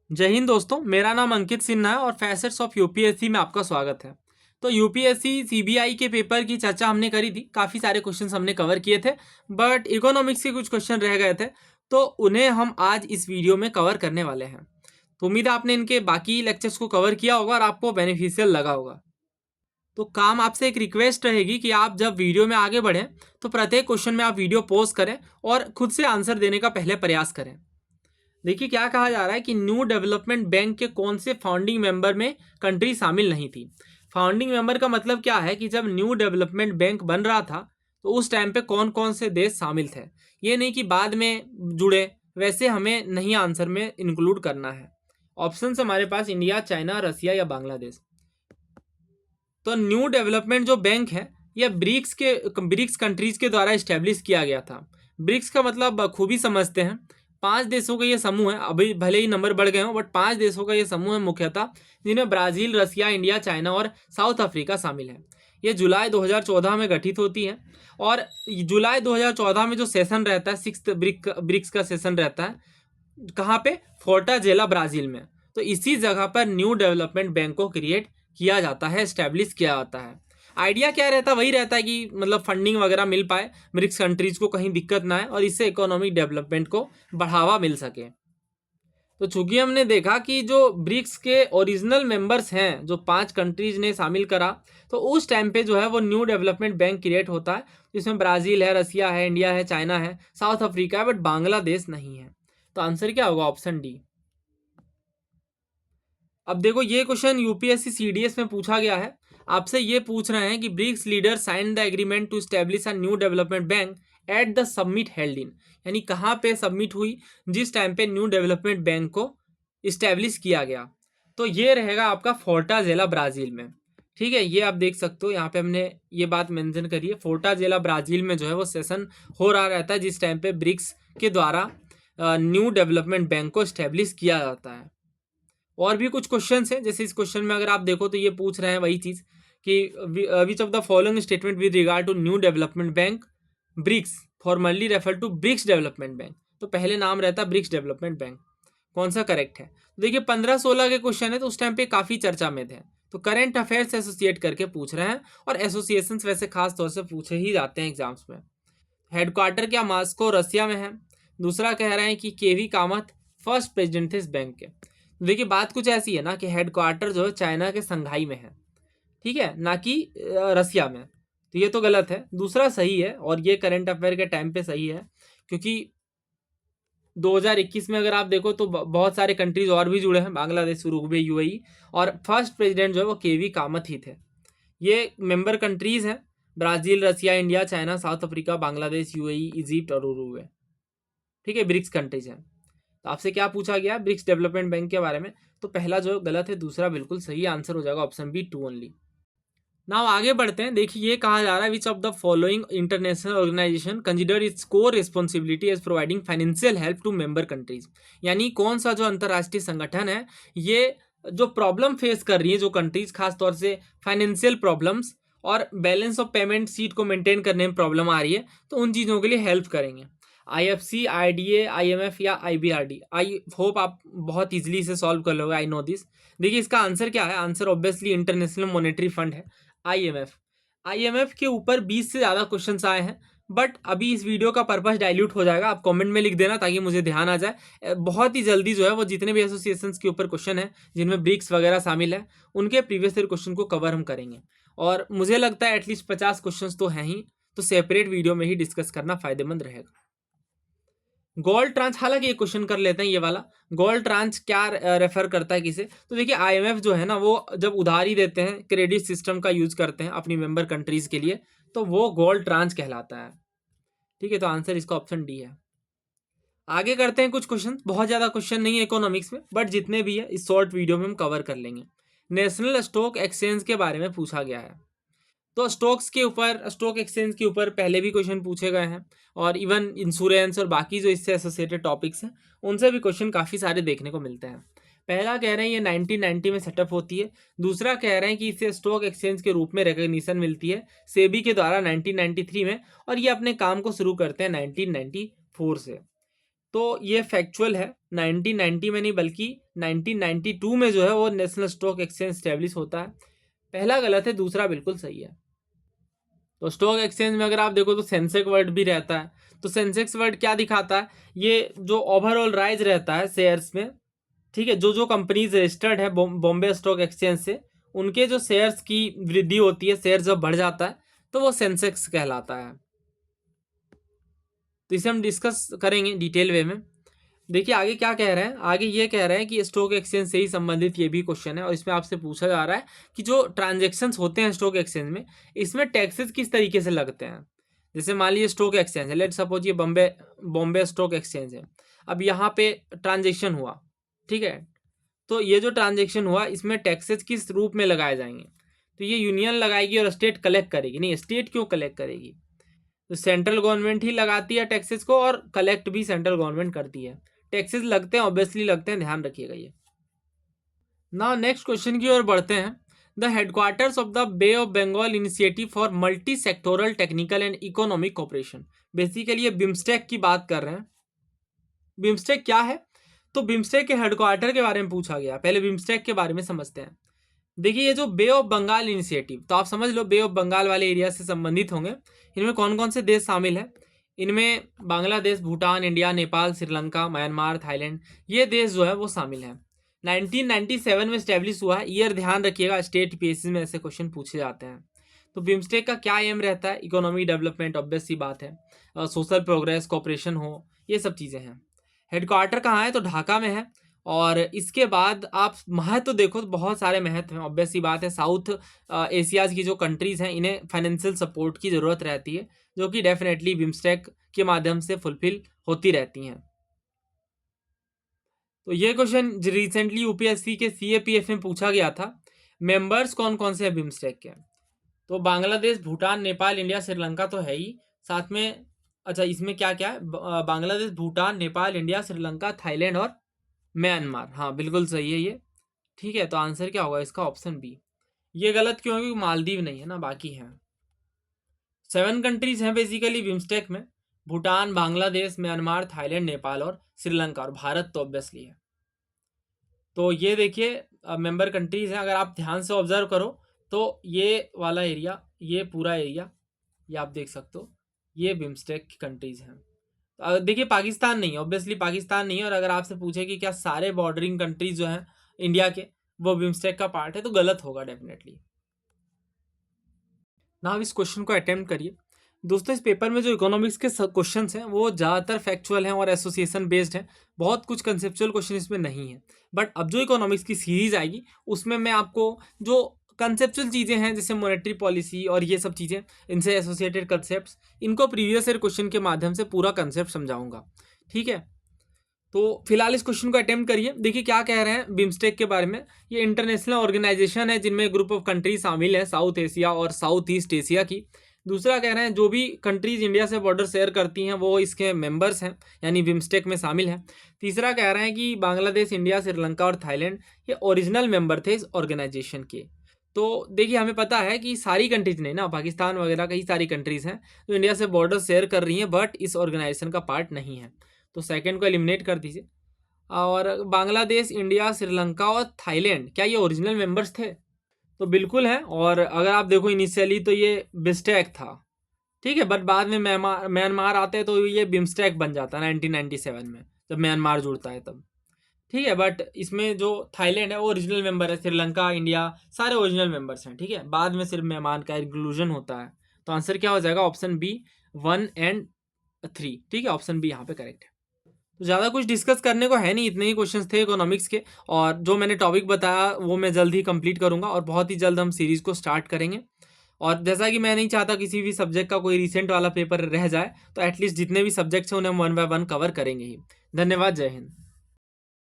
जय हिंद दोस्तों, मेरा नाम अंकित सिन्हा है और फैसेट्स ऑफ यूपीएससी में आपका स्वागत है। तो यूपीएससी सीबीआई के पेपर की चर्चा हमने करी थी, काफ़ी सारे क्वेश्चंस हमने कवर किए थे, बट इकोनॉमिक्स के कुछ क्वेश्चन रह गए थे, तो उन्हें हम आज इस वीडियो में कवर करने वाले हैं। तो उम्मीद है आपने इनके बाकी लेक्चर्स को कवर किया होगा और आपको बेनिफिशियल लगा होगा। तो काम आपसे एक रिक्वेस्ट रहेगी कि आप जब वीडियो में आगे बढ़ें तो प्रत्येक क्वेश्चन में आप वीडियो पॉज करें और खुद से आंसर देने का पहले प्रयास करें। देखिए क्या कहा जा रहा है कि न्यू डेवलपमेंट बैंक के कौन से फाउंडिंग मेंबर में कंट्री शामिल नहीं थी। फाउंडिंग मेंबर का मतलब क्या है कि जब न्यू डेवलपमेंट बैंक बन रहा था तो उस टाइम पे कौन कौन से देश शामिल थे। ये नहीं कि बाद में जुड़े, वैसे हमें नहीं आंसर में इंक्लूड करना है। ऑप्शन हमारे पास इंडिया, चाइना, रसिया या बांग्लादेश। तो न्यू डेवलपमेंट जो बैंक है यह ब्रिक्स कंट्रीज के द्वारा इस्टेब्लिश किया गया था। ब्रिक्स का मतलब बखूबी समझते हैं। 5 देशों का ये समूह है, अभी भले ही नंबर बढ़ गए हों बट 5 देशों का ये समूह है मुख्यतः, जिनमें ब्राज़ील, रसिया, इंडिया, चाइना और साउथ अफ्रीका शामिल है। ये जुलाई 2014 में गठित होती है और जुलाई 2014 में जो सेशन रहता है, सिक्स्थ ब्रिक्स का सेशन रहता है, कहाँ पे? फोर्टाजेला, ब्राज़ील में। तो इसी जगह पर न्यू डेवलपमेंट बैंक को क्रिएट किया जाता है, एस्टेब्लिश किया जाता है। आइडिया क्या रहता है? वही रहता है कि मतलब फंडिंग वगैरह मिल पाए, ब्रिक्स कंट्रीज को कहीं दिक्कत ना आए और इससे इकोनॉमिक डेवलपमेंट को बढ़ावा मिल सके। तो चूंकि हमने देखा कि जो ब्रिक्स के ओरिजिनल मेंबर्स हैं, जो 5 कंट्रीज ने शामिल करा, तो उस टाइम पे जो है वो न्यू डेवलपमेंट बैंक क्रिएट होता है, जिसमें ब्राज़ील है, रसिया है, इंडिया है, चाइना है, साउथ अफ्रीका है, बट बांग्लादेश नहीं है। तो आंसर क्या होगा? Option D. अब देखो ये क्वेश्चन यूपीएससी सीडीएस में पूछा गया है। आपसे ये पूछ रहे हैं कि BRICS leader sign the agreement to establish a new development bank at the summit held in, यानी कहाँ पे सबमिट हुई, जिस टाइम पे न्यू डेवलपमेंट बैंक को इस्टेब्लिश किया गया। तो ये रहेगा आपका फोर्टाजेला, ब्राज़ील में। ठीक है, ये आप देख सकते हो, यहाँ पे हमने ये बात मेंशन करी है। फोर्टाजेला ब्राज़ील में जो है वो सेशन हो रहा रहता है, जिस टाइम पे ब्रिक्स के द्वारा न्यू डेवलपमेंट बैंक को इस्टेब्लिश किया जाता है। और भी कुछ क्वेश्चन हैं, जैसे इस क्वेश्चन में अगर आप देखो तो ये पूछ रहे हैं वही चीज़ कि which of the following statement with regard to new development bank BRICS formally refer to BRICS development bank. तो पहले नाम रहता है ब्रिक्स डेवलपमेंट बैंक, कौन सा करेक्ट है? तो देखिए 15-16 के क्वेश्चन है, तो उस टाइम पे काफ़ी चर्चा में थे, तो करंट अफेयर्स एसोसिएट करके पूछ रहे हैं और एसोसिएशंस वैसे खास तौर से पूछे ही जाते हैं एग्जाम्स में। हेडक्वार्टर क्या मॉस्को, रसिया में है। दूसरा कह रहे हैं कि केवी कामत फर्स्ट प्रेसिडेंट थे इस बैंक के। देखिए बात कुछ ऐसी है ना कि हेडक्वार्टर जो है चाइना के संघाई में है, ठीक है, ना कि रसिया में। तो ये तो गलत है। दूसरा सही है और ये करंट अफेयर के टाइम पे सही है, क्योंकि 2021 में अगर आप देखो तो बहुत सारे कंट्रीज और भी जुड़े हैं, बांग्लादेश, उरुग्वे, यूएई, और फर्स्ट प्रेसिडेंट जो है वो केवी कामत ही थे। ये मेंबर कंट्रीज हैं, Brazil, Russia, India, China, South Africa, Bangladesh, UAE, Egypt और उरुग्वे। ठीक है, ब्रिक्स कंट्रीज हैं। तो आपसे क्या पूछा गया ब्रिक्स डेवलपमेंट बैंक के बारे में? तो पहला जो गलत है, दूसरा बिल्कुल सही आंसर हो जाएगा, ऑप्शन बी, 2 ओनली। नाउ आगे बढ़ते हैं। देखिए ये कहा जा रहा है, which of the following international organisation consider its core responsibility as providing financial help to member countries, यानी कौन सा जो अंतर्राष्ट्रीय संगठन है ये जो प्रॉब्लम फेस कर रही है जो कंट्रीज, खासतौर से फाइनेंशियल प्रॉब्लम्स और बैलेंस ऑफ पेमेंट सीट को मेंटेन करने में प्रॉब्लम आ रही है, तो उन चीज़ों के लिए हेल्प करेंगे। आईएफसी, आईडीए, आईएमएफ या आईबीआरडी। आई होप आप बहुत इजीली से सॉल्व कर लोगे, आई नो दिस। देखिए इसका आंसर क्या है? Answer obviously international monetary fund है, आईएमएफ। आईएमएफ के ऊपर 20 से ज़्यादा क्वेश्चंस आए हैं, बट अभी इस वीडियो का पर्पस डाइल्यूट हो जाएगा। आप कमेंट में लिख देना ताकि मुझे ध्यान आ जाए। बहुत ही जल्दी जो है वो जितने भी एसोसिएशंस के ऊपर क्वेश्चन है जिनमें ब्रिक्स वगैरह शामिल है, उनके प्रीवियस ईयर क्वेश्चन को कवर हम करेंगे। और मुझे लगता है एटलीस्ट 50 क्वेश्चन तो हैं ही, तो सेपरेट वीडियो में ही डिस्कस करना फायदेमंद रहेगा। गोल्ड ट्रांच, हालांकि ये क्वेश्चन कर लेते हैं ये वाला। गोल्ड ट्रांच क्या रेफर करता है किसे? तो देखिए आईएमएफ जो है ना, वो जब उधारी देते हैं, क्रेडिट सिस्टम का यूज करते हैं अपनी मेंबर कंट्रीज के लिए, तो वो गोल्ड ट्रांच कहलाता है। ठीक है, तो आंसर इसका ऑप्शन डी है। आगे करते हैं कुछ क्वेश्चन, बहुत ज़्यादा क्वेश्चन नहीं है इकोनॉमिक्स में, बट जितने भी है इस शॉर्ट वीडियो में हम कवर कर लेंगे। नेशनल स्टॉक एक्सचेंज के बारे में पूछा गया है। तो स्टॉक एक्सचेंज के ऊपर पहले भी क्वेश्चन पूछे गए हैं, और इवन इंश्योरेंस और बाकी जो इससे एसोसिएटेड टॉपिक्स हैं उनसे भी क्वेश्चन काफ़ी सारे देखने को मिलते हैं। पहला कह रहे हैं ये 1990 में सेटअप होती है। दूसरा कह रहे हैं कि इसे स्टॉक एक्सचेंज के रूप में रिकग्निशन मिलती है सेबी के द्वारा 1993 में, और ये अपने काम को शुरू करते हैं 1994 से। तो ये फैक्चुअल है, 1990 में नहीं बल्कि 1992 में जो है वो नेशनल स्टॉक एक्सचेंज स्टैब्लिश होता है। पहला गलत है, दूसरा बिल्कुल सही है। तो स्टॉक एक्सचेंज में अगर आप देखो तो सेंसेक्स वर्ड भी रहता है। तो सेंसेक्स वर्ड क्या दिखाता है, ये जो ओवरऑल राइज रहता है शेयर्स में, ठीक है, जो जो कंपनीज रजिस्टर्ड है बॉम्बे स्टॉक एक्सचेंज से, उनके जो शेयर्स की वृद्धि होती है, शेयर जब बढ़ जाता है तो वो सेंसेक्स कहलाता है। तो इसे हम डिस्कस करेंगे डिटेल वे में। देखिए आगे क्या कह रहे हैं, आगे ये कह रहे हैं कि स्टॉक एक्सचेंज से ही संबंधित ये भी क्वेश्चन है और इसमें आपसे पूछा जा रहा है कि जो ट्रांजेक्शन्स होते हैं स्टॉक एक्सचेंज में, इसमें टैक्सेस किस तरीके से लगते हैं। जैसे मान लीजिए स्टॉक एक्सचेंज है, लेट सपोज ये बॉम्बे स्टॉक एक्सचेंज है। अब यहाँ पे ट्रांजेक्शन हुआ, ठीक है, तो ये जो ट्रांजेक्शन हुआ इसमें टैक्सेस किस रूप में लगाए जाएंगे, तो ये यूनियन लगाएगी और स्टेट कलेक्ट करेगी। नहीं, स्टेट क्यों कलेक्ट करेगी, तो सेंट्रल गवर्नमेंट ही लगाती है टैक्सेस को और कलेक्ट भी सेंट्रल गवर्नमेंट करती है। टैक्सेस लगते हैं, ऑब्वियसली लगते हैं, ध्यान रखिएगा ये। नाउ नेक्स्ट क्वेश्चन की ओर बढ़ते हैं। The headquarters of the Bay of Bengal initiative for multi sectoral technical and economic cooperation, basically ये बिम्स्टेक की बात कर रहे हैं। बिम्स्टेक क्या है, तो बिम्स्टेक के हेडक्वार्टर के बारे में पूछा गया। पहले बिम्स्टेक के बारे में समझते हैं। देखिए ये जो बे ऑफ बंगाल इनिशिएटिव, तो आप समझ लो बे ऑफ बंगाल वाले एरिया से संबंधित होंगे। इनमें कौन कौन से देश शामिल है, इनमें Bangladesh, Bhutan, India, Nepal, Sri Lanka, Myanmar, Thailand, ये देश जो है वो शामिल है। 1997 में स्टैब्लिश हुआ है। ईयर ध्यान रखिएगा, स्टेट पीएससी में ऐसे क्वेश्चन पूछे जाते हैं। तो बिम्स्टेक का क्या एम रहता है, इकोनॉमिक डेवलपमेंट, ऑब्वियस सी बात है, सोशल प्रोग्रेस, कोऑपरेशन हो, ये सब चीज़ें हैं। हेडक्वार्टर कहाँ है, तो ढाका में है। और इसके बाद आप महत्व देखो तो बहुत सारे महत्व हैं, ऑब्वियस सी बात है। साउथ एशियाज़ की जो कंट्रीज़ हैं इन्हें फाइनेंशियल सपोर्ट की ज़रूरत रहती है, जो कि डेफिनेटली बिम्स्टेक के माध्यम से फुलफिल होती रहती हैं। तो ये क्वेश्चन रिसेंटली यूपीएससी के सीएपीएफ में पूछा गया था। मेंबर्स कौन कौन से हैं बिम्स्टेक के, तो बांग्लादेश, भूटान, नेपाल, इंडिया, श्रीलंका तो है ही, साथ में अच्छा इसमें क्या क्या है, बांग्लादेश, भूटान, नेपाल, इंडिया, श्रीलंका, थाईलैंड और म्यांमार। हाँ बिल्कुल सही है ये, ठीक है। तो आंसर क्या होगा इसका, ऑप्शन बी। ये गलत क्यों है, क्योंकि मालदीव नहीं है ना, बाकी हैं। 7 कंट्रीज हैं बेसिकली बिम्स्टेक में, भूटान, बांग्लादेश, म्यांमार, थाईलैंड, नेपाल और श्रीलंका, और भारत तो ऑब्वियसली है। तो ये देखिए मेंबर कंट्रीज हैं, अगर आप ध्यान से ऑब्जर्व करो तो ये वाला एरिया, ये पूरा एरिया, ये आप देख सकते हो, ये बिम्स्टेक की कंट्रीज हैं। देखिए पाकिस्तान नहीं है, ऑब्वियसली पाकिस्तान नहीं है। और अगर आपसे पूछे कि क्या सारे बॉर्डरिंग कंट्रीज जो हैं इंडिया के वो बिम्स्टेक का पार्ट है, तो गलत होगा डेफिनेटली। ना आप इस क्वेश्चन को अटेम्प्ट करिए। दोस्तों इस पेपर में जो इकोनॉमिक्स के क्वेश्चन हैं वो ज़्यादातर फैक्चुअल हैं और एसोसिएशन बेस्ड हैं, बहुत कुछ कंसेप्चुअल क्वेश्चन इसमें नहीं है। बट अब जो इकोनॉमिक्स की सीरीज आएगी उसमें मैं आपको जो कंसेप्चुअल चीज़ें हैं जैसे मॉनेटरी पॉलिसी और ये सब चीज़ें, इनसे एसोसिएटेड कंसेप्ट, इनको प्रीवियस ईयर क्वेश्चन के माध्यम से पूरा कंसेप्ट समझाऊंगा, ठीक है। तो फिलहाल इस क्वेश्चन को अटेम्प्ट करिए। देखिए क्या कह रहे हैं बिम्स्टेक के बारे में। ये इंटरनेशनल ऑर्गेनाइजेशन है जिनमें ग्रुप ऑफ कंट्री शामिल है साउथ एशिया और साउथ ईस्ट एशिया की। दूसरा कह रहे हैं जो भी कंट्रीज इंडिया से बॉर्डर शेयर करती हैं वो इसके मेंबर्स हैं, यानी बिम्स्टेक में शामिल हैं। तीसरा कह रहे हैं कि बांग्लादेश, इंडिया, श्रीलंका और थाईलैंड ये ओरिजिनल मेंबर थे इस ऑर्गेनाइजेशन के। तो देखिए हमें पता है कि सारी कंट्रीज नहीं ना, पाकिस्तान वगैरह कई सारी कंट्रीज हैं जो इंडिया से बॉर्डर शेयर कर रही हैं बट इस ऑर्गेनाइजेशन का पार्ट नहीं है। तो सेकंड को एलिमिनेट कर दीजिए। और बांग्लादेश, इंडिया, श्रीलंका और थाईलैंड, क्या ये ओरिजिनल मेंबर्स थे, तो बिल्कुल है। और अगर आप देखो इनिशियली तो ये बिम्स्टेक था, ठीक है, बट बाद में म्यांमार आते हैं तो ये बिम्स्टेक बन जाता है 1997 में, जब म्यांमार जुड़ता है तब, ठीक है। बट इसमें जो थाईलैंड है वो ओरिजिनल मेंबर है, श्रीलंका, इंडिया सारे ओरिजिनल मेंबर्स हैं, ठीक है। बाद में सिर्फ मेहमान का इंक्लूजन होता है। तो आंसर क्या हो जाएगा, ऑप्शन बी 1 और 3, ठीक है, ऑप्शन बी यहाँ पे करेक्ट है। तो ज़्यादा कुछ डिस्कस करने को है नहीं, इतने ही क्वेश्चंस थे इकोनॉमिक्स के। और जो मैंने टॉपिक बताया वो मैं जल्द ही कंप्लीट करूंगा और बहुत ही जल्द हम सीरीज़ को स्टार्ट करेंगे। और जैसा कि मैं नहीं चाहता किसी भी सब्जेक्ट का कोई रिसेंट वाला पेपर रह जाए, तो एटलीस्ट जितने भी सब्जेक्ट्स हैं उन्हें हम 1 बाय 1 कवर करेंगे ही। धन्यवाद, जय हिंद।